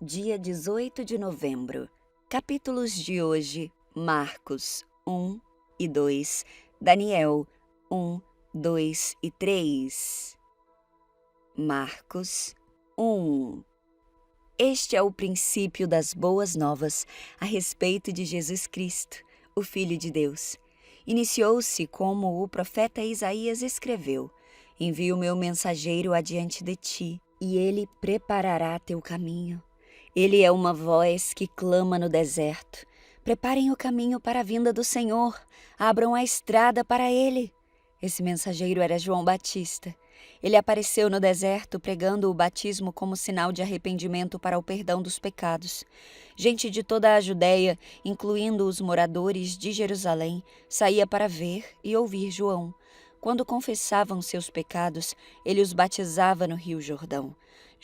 dia 18 de novembro. Capítulos de hoje: Marcos 1 e 2, Daniel 1, 2 e 3. Marcos 1. Este é o princípio das boas novas a respeito de Jesus Cristo, o Filho de Deus. Iniciou-se como o profeta Isaías escreveu: Envio meu mensageiro adiante de ti, e ele preparará teu caminho. Ele é uma voz que clama no deserto: Preparem o caminho para a vinda do Senhor, abram a estrada para ele. Esse mensageiro era João Batista. Ele apareceu no deserto pregando o batismo como sinal de arrependimento para o perdão dos pecados. Gente de toda a Judéia, incluindo os moradores de Jerusalém, saía para ver e ouvir João. Quando confessavam seus pecados, ele os batizava no Rio Jordão.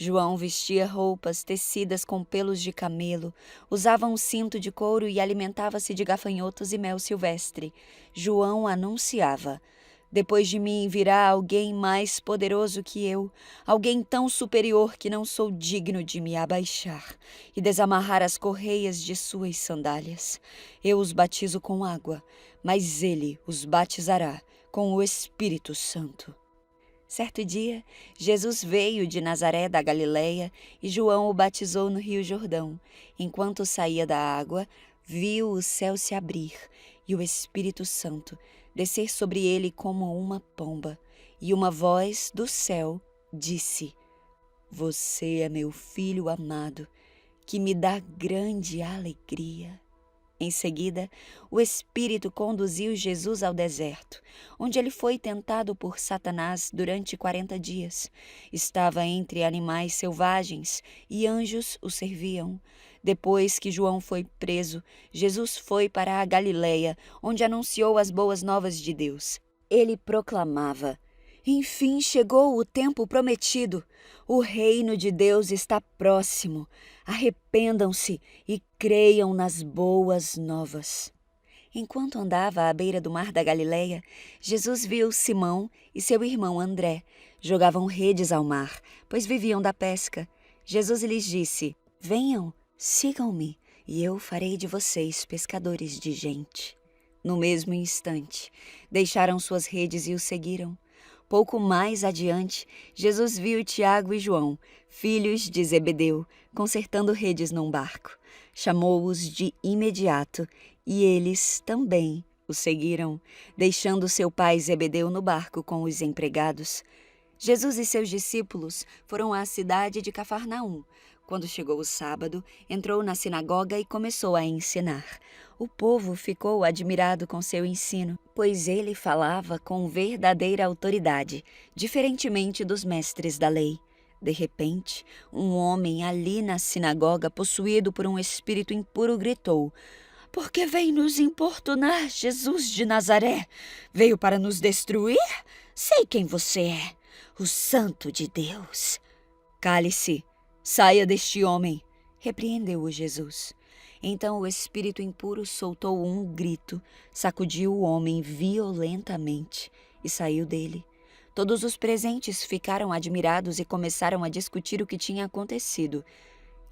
João vestia roupas tecidas com pelos de camelo, usava um cinto de couro e alimentava-se de gafanhotos e mel silvestre. João anunciava: Depois de mim virá alguém mais poderoso que eu, alguém tão superior que não sou digno de me abaixar e desamarrar as correias de suas sandálias. Eu os batizo com água, mas ele os batizará com o Espírito Santo. Certo dia, Jesus veio de Nazaré da Galileia e João o batizou no Rio Jordão. Enquanto saía da água, viu o céu se abrir e o Espírito Santo descer sobre ele como uma pomba. E uma voz do céu disse: Você é meu filho amado, que me dá grande alegria. Em seguida, o Espírito conduziu Jesus ao deserto, onde ele foi tentado por Satanás durante 40 dias. Estava entre animais selvagens e anjos o serviam. Depois que João foi preso, Jesus foi para a Galileia, onde anunciou as boas novas de Deus. Ele proclamava: Enfim chegou o tempo prometido. O reino de Deus está próximo. Arrependam-se e creiam nas boas novas. Enquanto andava à beira do mar da Galileia, Jesus viu Simão e seu irmão André. Jogavam redes ao mar, pois viviam da pesca. Jesus lhes disse: Venham, sigam-me, e eu farei de vocês pescadores de gente. No mesmo instante, deixaram suas redes e o seguiram. Pouco mais adiante, Jesus viu Tiago e João, filhos de Zebedeu, consertando redes num barco. Chamou-os de imediato e eles também o seguiram, deixando seu pai Zebedeu no barco com os empregados. Jesus e seus discípulos foram à cidade de Cafarnaum. Quando chegou o sábado, entrou na sinagoga e começou a ensinar. O povo ficou admirado com seu ensino, pois ele falava com verdadeira autoridade, diferentemente dos mestres da lei. De repente, um homem ali na sinagoga, possuído por um espírito impuro, gritou: Por que vem nos importunar, Jesus de Nazaré? Veio para nos destruir? Sei quem você é, o Santo de Deus. Cale-se, saia deste homem, repreendeu-o Jesus. Então o espírito impuro soltou um grito, sacudiu o homem violentamente e saiu dele. Todos os presentes ficaram admirados e começaram a discutir o que tinha acontecido.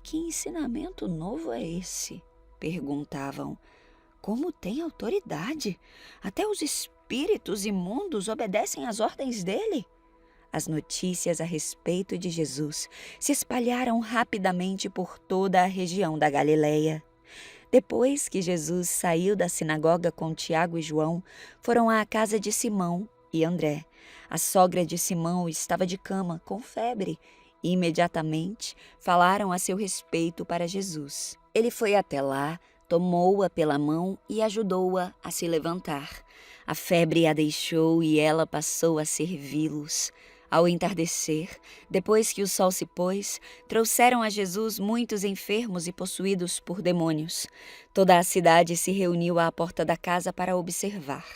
Que ensinamento novo é esse? Perguntavam. Como tem autoridade? Até os espíritos imundos obedecem às ordens dele? As notícias a respeito de Jesus se espalharam rapidamente por toda a região da Galileia. Depois que Jesus saiu da sinagoga com Tiago e João, foram à casa de Simão e André. A sogra de Simão estava de cama, com febre. Imediatamente falaram a seu respeito para Jesus. Ele foi até lá, tomou-a pela mão e ajudou-a a se levantar. A febre a deixou e ela passou a servi-los. Ao entardecer, depois que o sol se pôs, trouxeram a Jesus muitos enfermos e possuídos por demônios. Toda a cidade se reuniu à porta da casa para observar.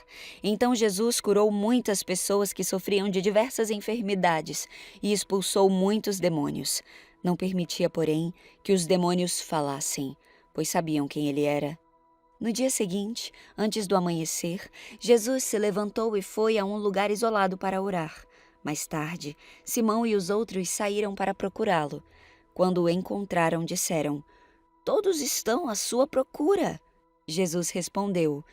Então Jesus curou muitas pessoas que sofriam de diversas enfermidades e expulsou muitos demônios. Não permitia, porém, que os demônios falassem, pois sabiam quem ele era. No dia seguinte, antes do amanhecer, Jesus se levantou e foi a um lugar isolado para orar. Mais tarde, Simão e os outros saíram para procurá-lo. Quando o encontraram, disseram: "Todos estão à sua procura." Jesus respondeu: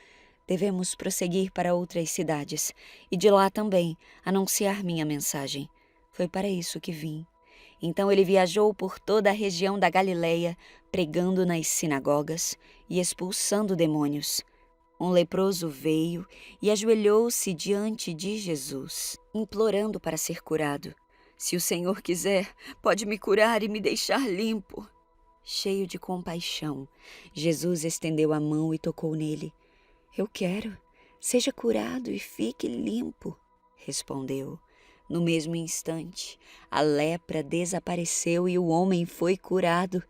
"Devemos prosseguir para outras cidades e de lá também anunciar minha mensagem. Foi para isso que vim." Então ele viajou por toda a região da Galileia, pregando nas sinagogas e expulsando demônios. Um leproso veio e ajoelhou-se diante de Jesus, implorando para ser curado. "Se o Senhor quiser, pode me curar e me deixar limpo." Cheio de compaixão, Jesus estendeu a mão e tocou nele. "Eu quero, seja curado e fique limpo", respondeu. No mesmo instante, a lepra desapareceu e o homem foi curado.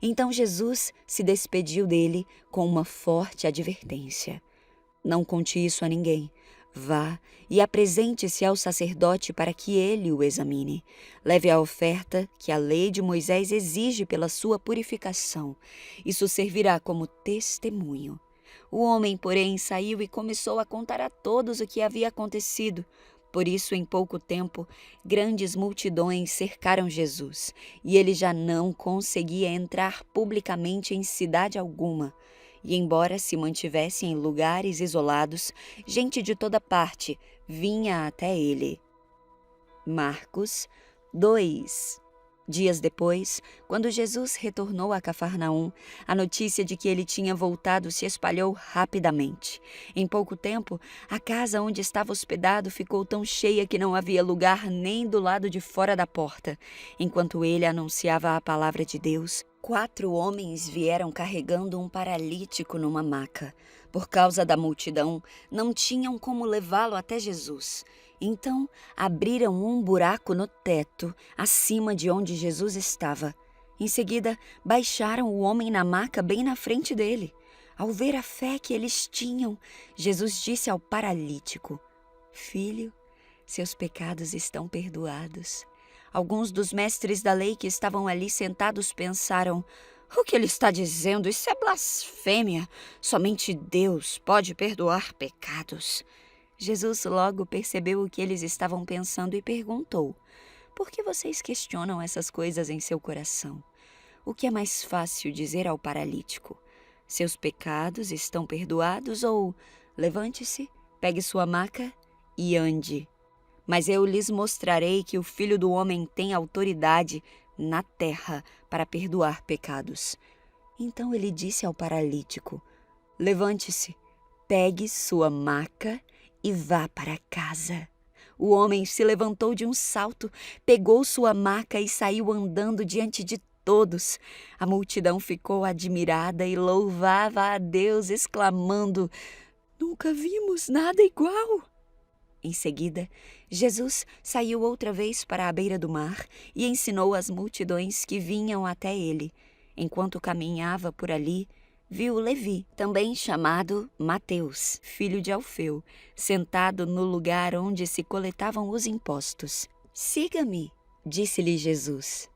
Então Jesus se despediu dele com uma forte advertência: "Não conte isso a ninguém. Vá e apresente-se ao sacerdote para que ele o examine. Leve a oferta que a lei de Moisés exige pela sua purificação. Isso servirá como testemunho." O homem, porém, saiu e começou a contar a todos o que havia acontecido. Por isso, em pouco tempo, grandes multidões cercaram Jesus, e ele já não conseguia entrar publicamente em cidade alguma. E embora se mantivesse em lugares isolados, gente de toda parte vinha até ele. Marcos 2. Dias depois, quando Jesus retornou a Cafarnaum, a notícia de que ele tinha voltado se espalhou rapidamente. Em pouco tempo, a casa onde estava hospedado ficou tão cheia que não havia lugar nem do lado de fora da porta. Enquanto ele anunciava a palavra de Deus, 4 homens vieram carregando um paralítico numa maca. Por causa da multidão, não tinham como levá-lo até Jesus. Então, abriram um buraco no teto, acima de onde Jesus estava. Em seguida, baixaram o homem na maca bem na frente dele. Ao ver a fé que eles tinham, Jesus disse ao paralítico: "Filho, seus pecados estão perdoados." Alguns dos mestres da lei que estavam ali sentados pensaram: "O que ele está dizendo? Isso é blasfêmia. Somente Deus pode perdoar pecados." Jesus logo percebeu o que eles estavam pensando e perguntou: "Por que vocês questionam essas coisas em seu coração? O que é mais fácil dizer ao paralítico? Seus pecados estão perdoados, ou levante-se, pegue sua maca e ande? Mas eu lhes mostrarei que o Filho do Homem tem autoridade na terra para perdoar pecados." Então ele disse ao paralítico: "Levante-se, pegue sua maca e vá para casa." O homem se levantou de um salto, pegou sua maca e saiu andando diante de todos. A multidão ficou admirada e louvava a Deus, exclamando: "Nunca vimos nada igual." Em seguida, Jesus saiu outra vez para a beira do mar e ensinou as multidões que vinham até ele. Enquanto caminhava por ali, viu Levi, também chamado Mateus, filho de Alfeu, sentado no lugar onde se coletavam os impostos. "Siga-me", disse-lhe Jesus.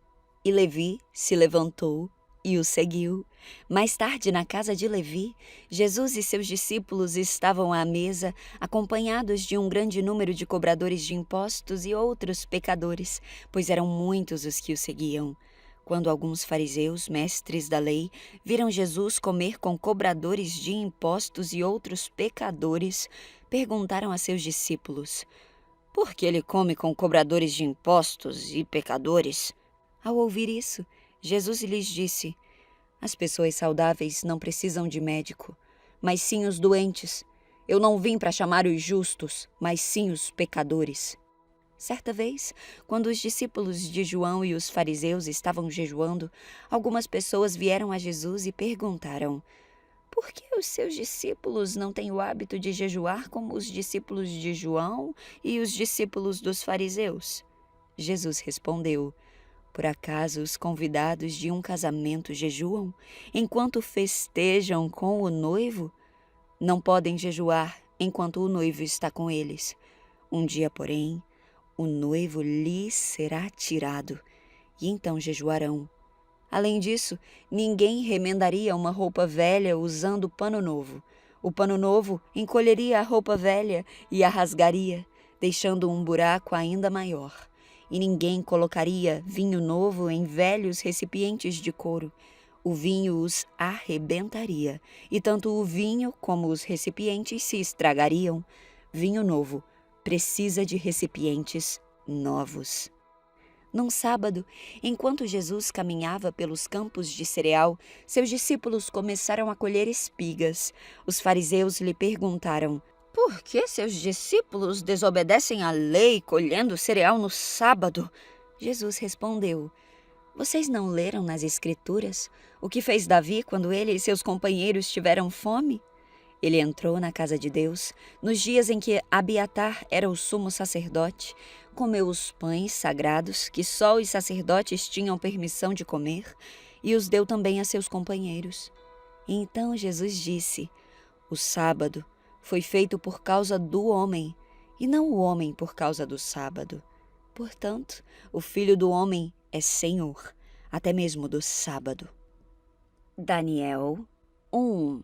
E Levi se levantou e o seguiu. Mais tarde, na casa de Levi, Jesus e seus discípulos estavam à mesa, acompanhados de um grande número de cobradores de impostos e outros pecadores, pois eram muitos os que o seguiam. Quando alguns fariseus, mestres da lei, viram Jesus comer com cobradores de impostos e outros pecadores, perguntaram a seus discípulos: "Por que ele come com cobradores de impostos e pecadores?" Ao ouvir isso, Jesus lhes disse: "As pessoas saudáveis não precisam de médico, mas sim os doentes. Eu não vim para chamar os justos, mas sim os pecadores." Certa vez, quando os discípulos de João e os fariseus estavam jejuando, algumas pessoas vieram a Jesus e perguntaram: "Por que os seus discípulos não têm o hábito de jejuar como os discípulos de João e os discípulos dos fariseus?" Jesus respondeu: "Por acaso os convidados de um casamento jejuam enquanto festejam com o noivo? Não podem jejuar enquanto o noivo está com eles. Um dia, porém, o noivo lhes será tirado, e então jejuarão. Além disso, ninguém remendaria uma roupa velha usando pano novo. O pano novo encolheria a roupa velha e a rasgaria, deixando um buraco ainda maior. e ninguém colocaria vinho novo em velhos recipientes de couro. O vinho os arrebentaria, e tanto o vinho como os recipientes se estragariam. Vinho novo precisa de recipientes novos. Num sábado, enquanto Jesus caminhava pelos campos de cereal, seus discípulos começaram a colher espigas. Os fariseus lhe perguntaram: por que seus discípulos desobedecem à lei colhendo cereal no sábado? Jesus respondeu: vocês não leram nas Escrituras o que fez Davi quando ele e seus companheiros tiveram fome? Ele entrou na casa de Deus nos dias em que Abiatar era o sumo sacerdote, comeu os pães sagrados que só os sacerdotes tinham permissão de comer e os deu também a seus companheiros. E então Jesus disse: o sábado foi feito por causa do homem, e não o homem por causa do sábado. Portanto, o Filho do Homem é Senhor, até mesmo do sábado. Daniel 1.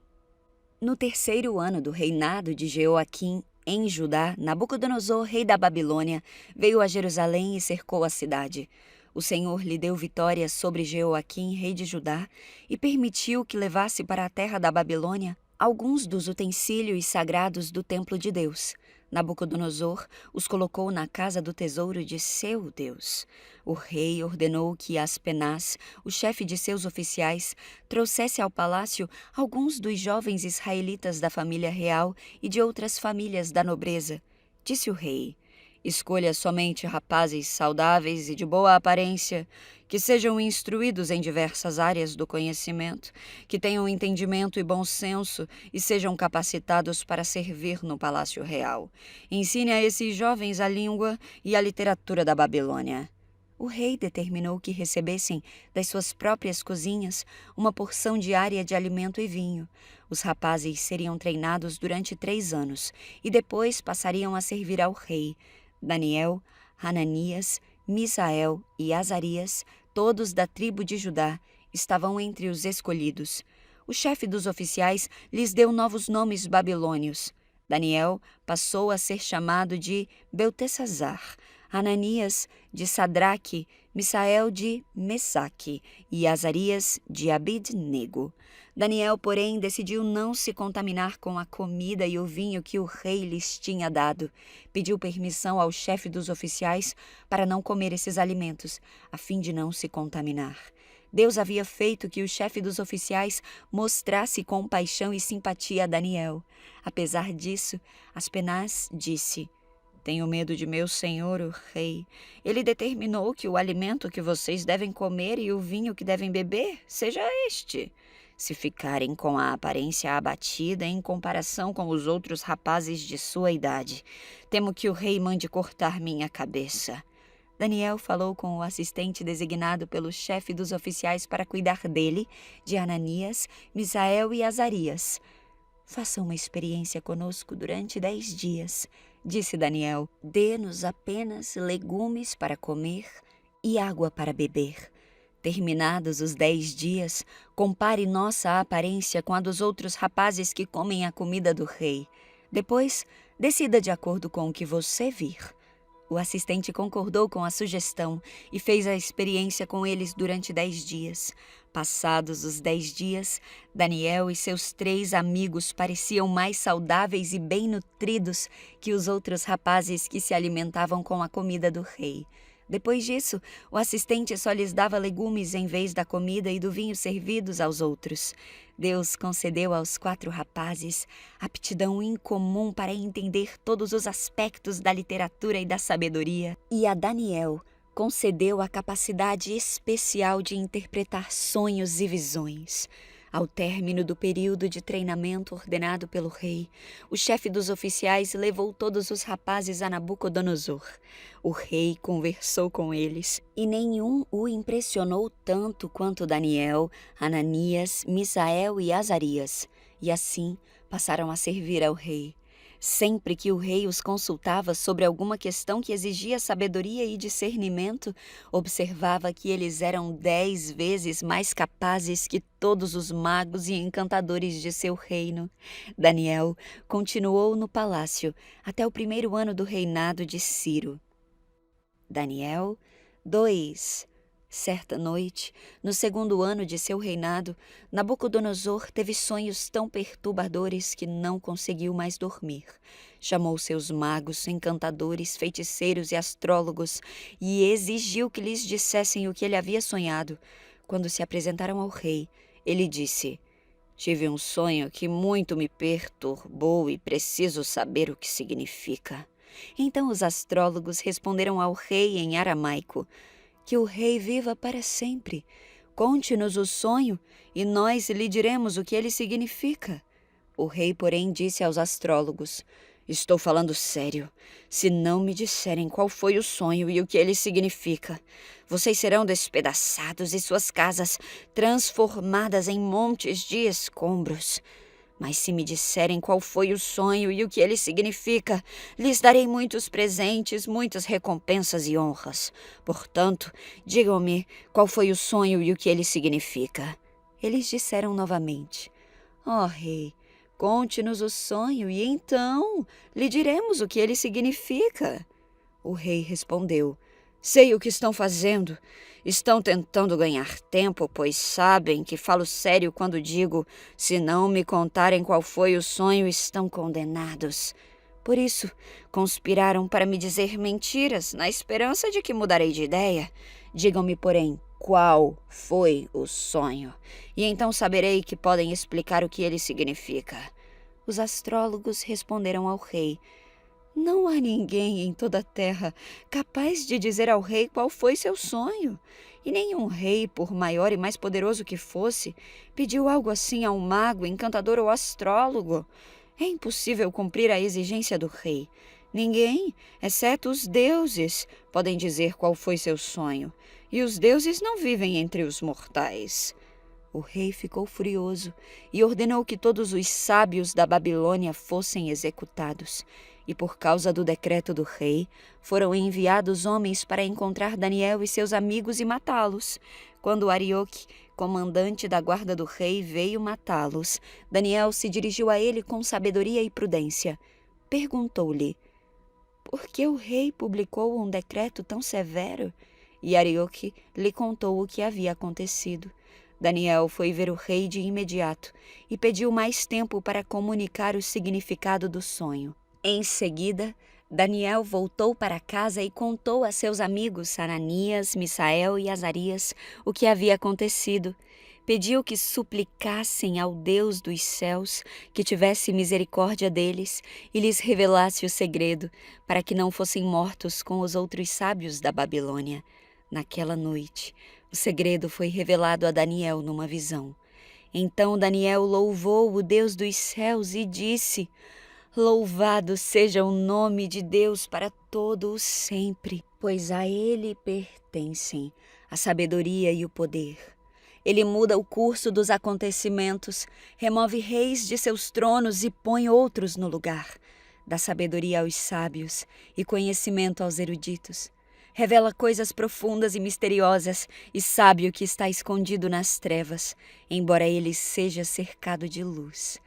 No terceiro ano do reinado de Jeoaquim, em Judá, Nabucodonosor, rei da Babilônia, veio a Jerusalém e cercou a cidade. O Senhor lhe deu vitória sobre Jeoaquim, rei de Judá, e permitiu que levasse para a terra da Babilônia alguns dos utensílios sagrados do templo de Deus. Nabucodonosor os colocou na casa do tesouro de seu Deus. O rei ordenou que Aspenaz, o chefe de seus oficiais, trouxesse ao palácio alguns dos jovens israelitas da família real e de outras famílias da nobreza. Disse o rei: escolha somente rapazes saudáveis e de boa aparência, que sejam instruídos em diversas áreas do conhecimento, que tenham entendimento e bom senso e sejam capacitados para servir no palácio real. Ensine a esses jovens a língua e a literatura da Babilônia. O rei determinou que recebessem das suas próprias cozinhas uma porção diária de alimento e vinho. Os rapazes seriam treinados durante 3 anos e depois passariam a servir ao rei. Daniel, Hananias, Misael e Azarias, todos da tribo de Judá, estavam entre os escolhidos. O chefe dos oficiais lhes deu novos nomes babilônios. Daniel passou a ser chamado de Beltesazar, Hananias de Sadraque, Misael de Mesaque e Azarias de Abid-nego. Daniel, porém, decidiu não se contaminar com a comida e o vinho que o rei lhes tinha dado. Pediu permissão ao chefe dos oficiais para não comer esses alimentos, a fim de não se contaminar. Deus havia feito que o chefe dos oficiais mostrasse compaixão e simpatia a Daniel. Apesar disso, Aspenaz disse: tenho medo de meu senhor, o rei. Ele determinou que o alimento que vocês devem comer e o vinho que devem beber seja este. Se ficarem com a aparência abatida em comparação com os outros rapazes de sua idade, temo que o rei mande cortar minha cabeça. Daniel falou com o assistente designado pelo chefe dos oficiais para cuidar dele, de Hananias, Misael e Azarias. Faça uma experiência conosco durante 10 dias, disse Daniel. Dê-nos apenas legumes para comer e água para beber. Terminados os 10 dias, compare nossa aparência com a dos outros rapazes que comem a comida do rei. Depois, decida de acordo com o que você vir. O assistente concordou com a sugestão e fez a experiência com eles durante 10 dias. Passados os 10 dias, Daniel e seus 3 amigos pareciam mais saudáveis e bem nutridos que os outros rapazes que se alimentavam com a comida do rei. Depois disso, o assistente só lhes dava legumes em vez da comida e do vinho servidos aos outros. Deus concedeu aos 4 rapazes aptidão incomum para entender todos os aspectos da literatura e da sabedoria. E a Daniel concedeu a capacidade especial de interpretar sonhos e visões. Ao término do período de treinamento ordenado pelo rei, o chefe dos oficiais levou todos os rapazes a Nabucodonosor. O rei conversou com eles, e nenhum o impressionou tanto quanto Daniel, Hananias, Misael e Azarias, e assim passaram a servir ao rei. Sempre que o rei os consultava sobre alguma questão que exigia sabedoria e discernimento, observava que eles eram 10 vezes mais capazes que todos os magos e encantadores de seu reino. Daniel continuou no palácio até o 1º ano do reinado de Ciro. Daniel 2. Certa noite, no 2º ano de seu reinado, Nabucodonosor teve sonhos tão perturbadores que não conseguiu mais dormir. Chamou seus magos, encantadores, feiticeiros e astrólogos e exigiu que lhes dissessem o que ele havia sonhado. Quando se apresentaram ao rei, ele disse: "Tive um sonho que muito me perturbou e preciso saber o que significa." Então os astrólogos responderam ao rei em aramaico: "Que o rei viva para sempre. Conte-nos o sonho e nós lhe diremos o que ele significa." O rei, porém, disse aos astrólogos: "Estou falando sério. Se não me disserem qual foi o sonho e o que ele significa, vocês serão despedaçados e suas casas transformadas em montes de escombros. Mas se me disserem qual foi o sonho e o que ele significa, lhes darei muitos presentes, muitas recompensas e honras. Portanto, digam-me qual foi o sonho e o que ele significa." Eles disseram novamente: "Ó rei, conte-nos o sonho e então lhe diremos o que ele significa." O rei respondeu: "Sei o que estão fazendo. Estão tentando ganhar tempo, pois sabem que falo sério quando digo: se não me contarem qual foi o sonho, estão condenados. Por isso, conspiraram para me dizer mentiras, na esperança de que mudarei de ideia. Digam-me, porém, qual foi o sonho, e então saberei que podem explicar o que ele significa." Os astrólogos responderam ao rei: "Não há ninguém em toda a terra capaz de dizer ao rei qual foi seu sonho. E nenhum rei, por maior e mais poderoso que fosse, pediu algo assim a um mago, encantador ou astrólogo. É impossível cumprir a exigência do rei. Ninguém, exceto os deuses, podem dizer qual foi seu sonho. E os deuses não vivem entre os mortais." O rei ficou furioso e ordenou que todos os sábios da Babilônia fossem executados. E por causa do decreto do rei, foram enviados homens para encontrar Daniel e seus amigos e matá-los. Quando Arioque, comandante da guarda do rei, veio matá-los, Daniel se dirigiu a ele com sabedoria e prudência. Perguntou-lhe: "Por que o rei publicou um decreto tão severo?" E Arioque lhe contou o que havia acontecido. Daniel foi ver o rei de imediato e pediu mais tempo para comunicar o significado do sonho. Em seguida, Daniel voltou para casa e contou a seus amigos Ananias, Misael e Azarias o que havia acontecido. Pediu que suplicassem ao Deus dos céus que tivesse misericórdia deles e lhes revelasse o segredo, para que não fossem mortos com os outros sábios da Babilônia. Naquela noite, o segredo foi revelado a Daniel numa visão. Então Daniel louvou o Deus dos céus e disse: "Louvado seja o nome de Deus para todo o sempre, pois a ele pertencem a sabedoria e o poder. Ele muda o curso dos acontecimentos, remove reis de seus tronos e põe outros no lugar. Dá sabedoria aos sábios e conhecimento aos eruditos. Revela coisas profundas e misteriosas e sabe o que está escondido nas trevas, embora ele seja cercado de luz.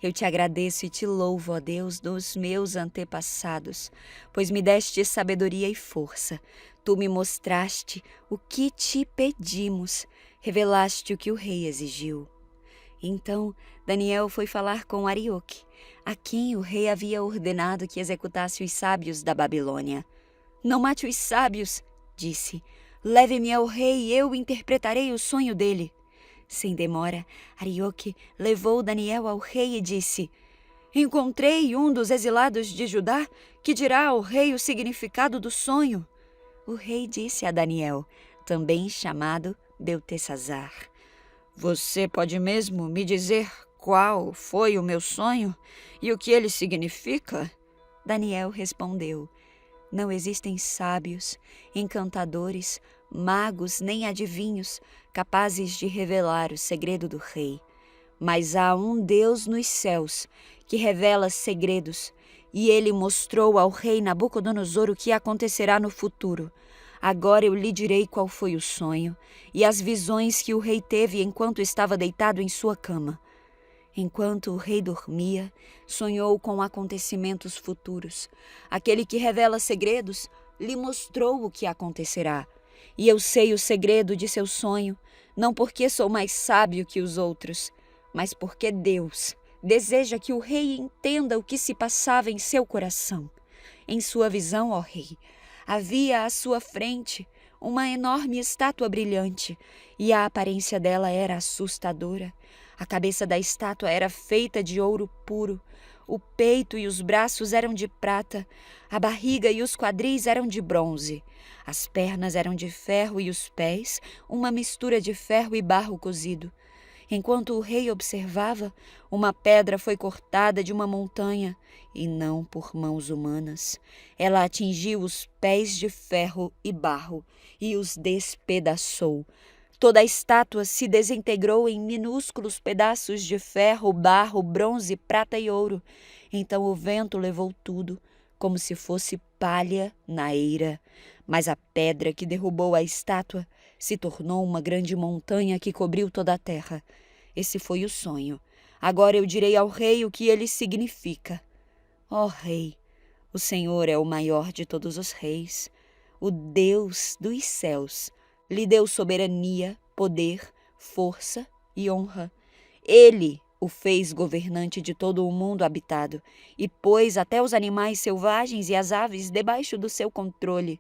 Eu te agradeço e te louvo, ó Deus, dos meus antepassados, pois me deste sabedoria e força. Tu me mostraste o que te pedimos, revelaste o que o rei exigiu." Então Daniel foi falar com Arioque, a quem o rei havia ordenado que executasse os sábios da Babilônia. "Não mate os sábios", disse. "Leve-me ao rei e eu interpretarei o sonho dele." Sem demora, Arioque levou Daniel ao rei e disse: "Encontrei um dos exilados de Judá que dirá ao rei o significado do sonho." O rei disse a Daniel, também chamado Beltesazar: "Você pode mesmo me dizer qual foi o meu sonho e o que ele significa?" Daniel respondeu: "Não existem sábios, encantadores, magos nem adivinhos capazes de revelar o segredo do rei. Mas há um Deus nos céus que revela segredos, e ele mostrou ao rei Nabucodonosor o que acontecerá no futuro. Agora eu lhe direi qual foi o sonho e as visões que o rei teve enquanto estava deitado em sua cama. Enquanto o rei dormia, sonhou com acontecimentos futuros. Aquele que revela segredos lhe mostrou o que acontecerá. E eu sei o segredo de seu sonho, não porque sou mais sábio que os outros, mas porque Deus deseja que o rei entenda o que se passava em seu coração. Em sua visão, ó rei, havia à sua frente uma enorme estátua brilhante, e a aparência dela era assustadora. A cabeça da estátua era feita de ouro puro, o peito e os braços eram de prata, a barriga e os quadris eram de bronze, as pernas eram de ferro e os pés, uma mistura de ferro e barro cozido. Enquanto o rei observava, uma pedra foi cortada de uma montanha, e não por mãos humanas. Ela atingiu os pés de ferro e barro e os despedaçou. Toda a estátua se desintegrou em minúsculos pedaços de ferro, barro, bronze, prata e ouro. Então o vento levou tudo, como se fosse palha na eira. Mas a pedra que derrubou a estátua se tornou uma grande montanha que cobriu toda a terra. Esse foi o sonho. Agora eu direi ao rei o que ele significa. Ó rei, o Senhor é o maior de todos os reis. O Deus dos céus lhe deu soberania, poder, força e honra. Ele o fez governante de todo o mundo habitado e pôs até os animais selvagens e as aves debaixo do seu controle.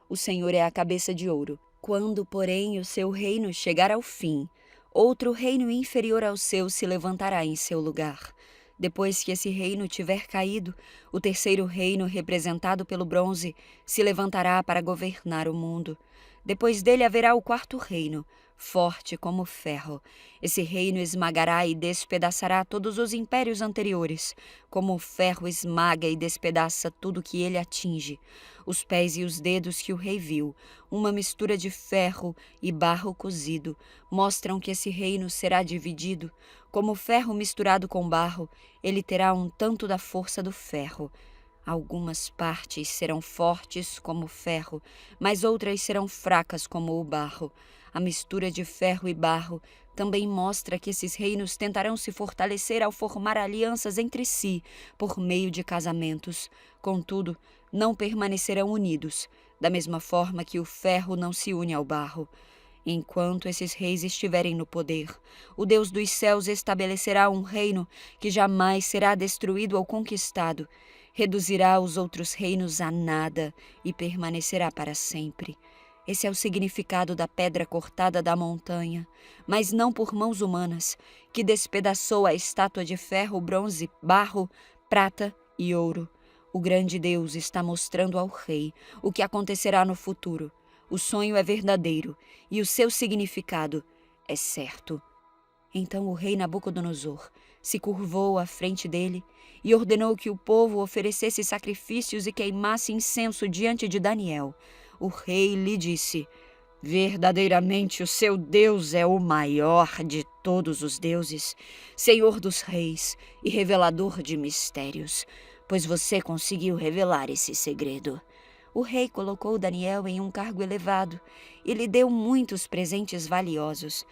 O Senhor é a cabeça de ouro. Quando, porém, o seu reino chegar ao fim, outro reino inferior ao seu se levantará em seu lugar. Depois que esse reino tiver caído, o terceiro reino, representado pelo bronze, se levantará para governar o mundo. Depois dele haverá o quarto reino, forte como ferro. Esse reino esmagará e despedaçará todos os impérios anteriores, como o ferro esmaga e despedaça tudo que ele atinge. Os pés e os dedos que o rei viu, uma mistura de ferro e barro cozido, mostram que esse reino será dividido. Como ferro misturado com barro, ele terá um tanto da força do ferro. Algumas partes serão fortes como o ferro, mas outras serão fracas como o barro. A mistura de ferro e barro também mostra que esses reinos tentarão se fortalecer ao formar alianças entre si por meio de casamentos. Contudo, não permanecerão unidos, da mesma forma que o ferro não se une ao barro. Enquanto esses reis estiverem no poder, o Deus dos céus estabelecerá um reino que jamais será destruído ou conquistado. Reduzirá os outros reinos a nada e permanecerá para sempre. Esse é o significado da pedra cortada da montanha, mas não por mãos humanas, que despedaçou a estátua de ferro, bronze, barro, prata e ouro. O grande Deus está mostrando ao rei o que acontecerá no futuro. O sonho é verdadeiro e o seu significado é certo. Então o rei Nabucodonosor se curvou à frente dele e ordenou que o povo oferecesse sacrifícios e queimasse incenso diante de Daniel. O rei lhe disse: verdadeiramente o seu Deus é o maior de todos os deuses, Senhor dos reis e revelador de mistérios, pois você conseguiu revelar esse segredo. O rei colocou Daniel em um cargo elevado e lhe deu muitos presentes valiosos.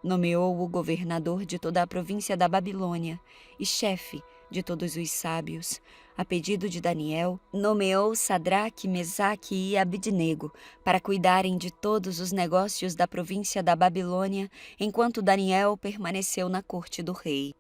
Nomeou-o governador de toda a província da Babilônia e chefe de todos os sábios. A pedido de Daniel, nomeou Sadraque, Mesaque e Abidnego para cuidarem de todos os negócios da província da Babilônia, enquanto Daniel permaneceu na corte do rei.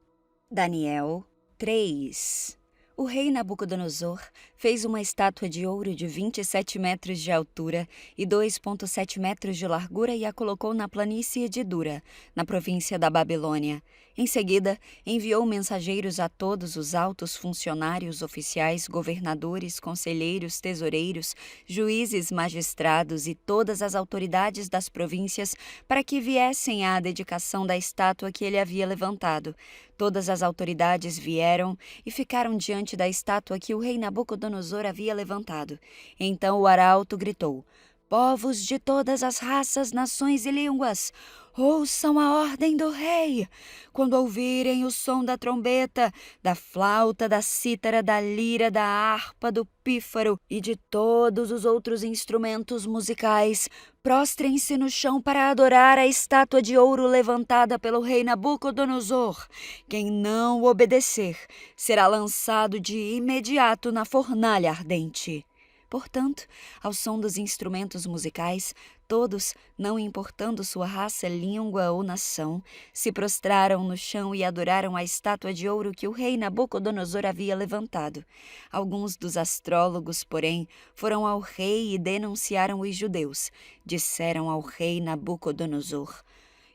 Daniel 3. O rei Nabucodonosor fez uma estátua de ouro de 27 metros de altura e 2,7 metros de largura e a colocou na planície de Dura, na província da Babilônia. Em seguida, enviou mensageiros a todos os altos funcionários oficiais, governadores, conselheiros, tesoureiros, juízes, magistrados e todas as autoridades das províncias para que viessem à dedicação da estátua que ele havia levantado. Todas as autoridades vieram e ficaram diante da estátua que o rei Nabucodonosor havia levantado. Então o arauto gritou: povos de todas as raças, nações e línguas, ouçam a ordem do rei. Quando ouvirem o som da trombeta, da flauta, da cítara, da lira, da harpa, do pífaro e de todos os outros instrumentos musicais, prostrem-se no chão para adorar a estátua de ouro levantada pelo rei Nabucodonosor. Quem não obedecer será lançado de imediato na fornalha ardente. Portanto, ao som dos instrumentos musicais, todos, não importando sua raça, língua ou nação, se prostraram no chão e adoraram a estátua de ouro que o rei Nabucodonosor havia levantado. Alguns dos astrólogos, porém, foram ao rei e denunciaram os judeus. Disseram ao rei Nabucodonosor: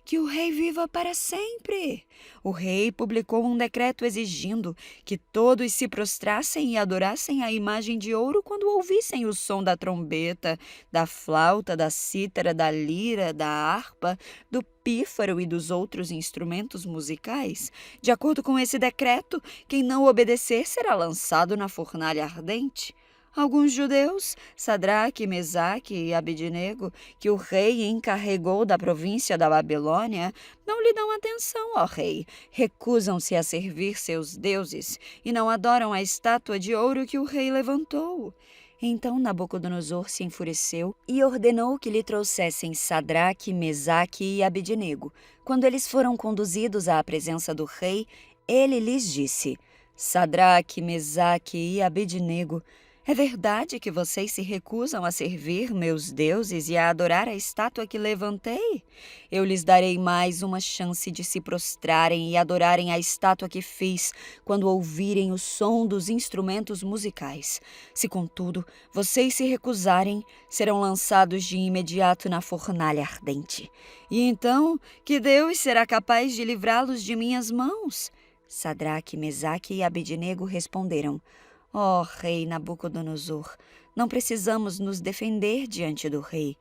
que o rei viva para sempre. O rei publicou um decreto exigindo que todos se prostrassem e adorassem a imagem de ouro quando ouvissem o som da trombeta, da flauta, da cítara, da lira, da harpa, do pífaro e dos outros instrumentos musicais. De acordo com esse decreto, quem não obedecer será lançado na fornalha ardente. Alguns judeus, Sadraque, Mesaque e Abednego, que o rei encarregou da província da Babilônia, não lhe dão atenção, ó rei, recusam-se a servir seus deuses e não adoram a estátua de ouro que o rei levantou. Então Nabucodonosor se enfureceu e ordenou que lhe trouxessem Sadraque, Mesaque e Abednego. Quando eles foram conduzidos à presença do rei, ele lhes disse: Sadraque, Mesaque e Abednego, é verdade que vocês se recusam a servir meus deuses e a adorar a estátua que levantei? Eu lhes darei mais uma chance de se prostrarem e adorarem a estátua que fiz quando ouvirem o som dos instrumentos musicais. Se, contudo, vocês se recusarem, serão lançados de imediato na fornalha ardente. E então, que Deus será capaz de livrá-los de minhas mãos? Sadraque, Mesaque e Abednego responderam: Ó rei Nabucodonosor, não precisamos nos defender diante do rei.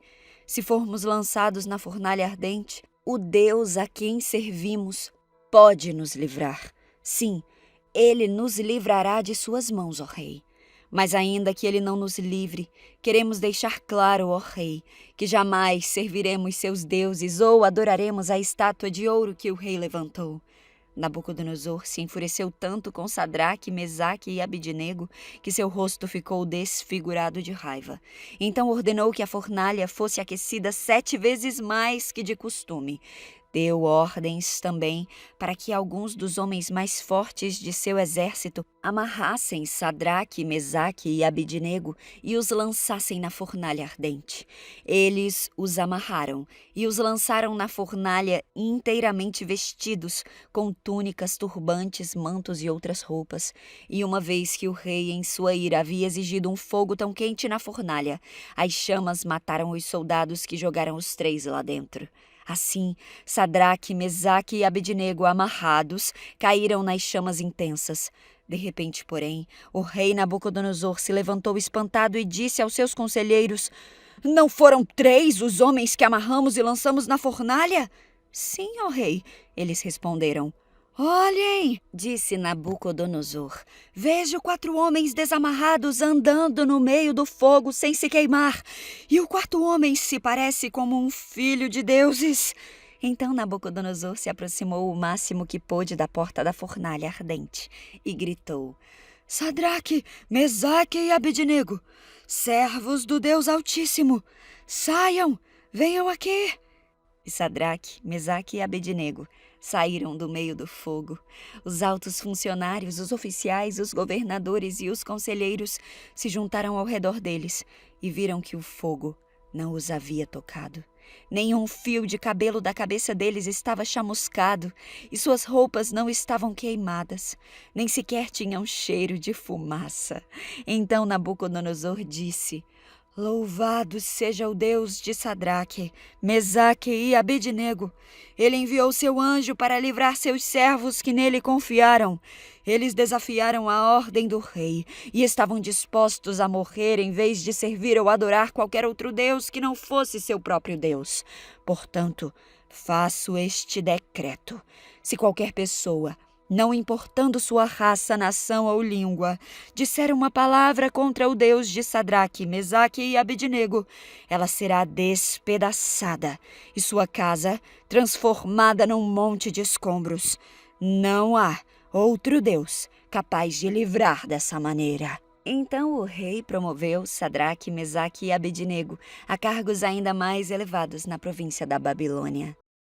Se formos lançados na fornalha ardente, o Deus a quem servimos pode nos livrar. Sim, ele nos livrará de suas mãos, ó rei. Mas ainda que ele não nos livre, queremos deixar claro, ó rei, que jamais serviremos seus deuses ou adoraremos a estátua de ouro que o rei levantou. Nabucodonosor se enfureceu tanto com Sadraque, Mesaque e Abednego que seu rosto ficou desfigurado de raiva. Então ordenou que a fornalha fosse aquecida 7 vezes mais que de costume. Deu ordens também para que alguns dos homens mais fortes de seu exército amarrassem Sadraque, Mesaque e Abednego e os lançassem na fornalha ardente. Eles os amarraram e os lançaram na fornalha inteiramente vestidos, com túnicas, turbantes, mantos e outras roupas. E uma vez que o rei, em sua ira, havia exigido um fogo tão quente na fornalha, as chamas mataram os soldados que jogaram os 3 lá dentro. Assim, Sadraque, Mesaque e Abednego, amarrados, caíram nas chamas intensas. De repente, porém, o rei Nabucodonosor se levantou espantado e disse aos seus conselheiros: Não foram 3 os homens que amarramos e lançamos na fornalha? Sim, ó rei, eles responderam. Olhem, disse Nabucodonosor, vejo 4 homens desamarrados andando no meio do fogo sem se queimar, e o 4º homem se parece como um filho de deuses. Então Nabucodonosor se aproximou o máximo que pôde da porta da fornalha ardente e gritou: Sadraque, Mesaque e Abednego, servos do Deus Altíssimo, saiam, venham aqui. E Sadraque, Mesaque e Abednego saíram do meio do fogo. Os altos funcionários, os oficiais, os governadores e os conselheiros se juntaram ao redor deles e viram que o fogo não os havia tocado. Nenhum fio de cabelo da cabeça deles estava chamuscado e suas roupas não estavam queimadas, nem sequer tinham cheiro de fumaça. Então Nabucodonosor disse: Louvado seja o Deus de Sadraque, Mesaque e Abednego. Ele enviou seu anjo para livrar seus servos que nele confiaram. Eles desafiaram a ordem do rei e estavam dispostos a morrer em vez de servir ou adorar qualquer outro Deus que não fosse seu próprio Deus. Portanto, faço este decreto. Se qualquer pessoa, não importando sua raça, nação ou língua, disser uma palavra contra o Deus de Sadraque, Mesaque e Abednego, ela será despedaçada e sua casa transformada num monte de escombros. Não há outro Deus capaz de livrar dessa maneira. Então o rei promoveu Sadraque, Mesaque e Abednego a cargos ainda mais elevados na província da Babilônia.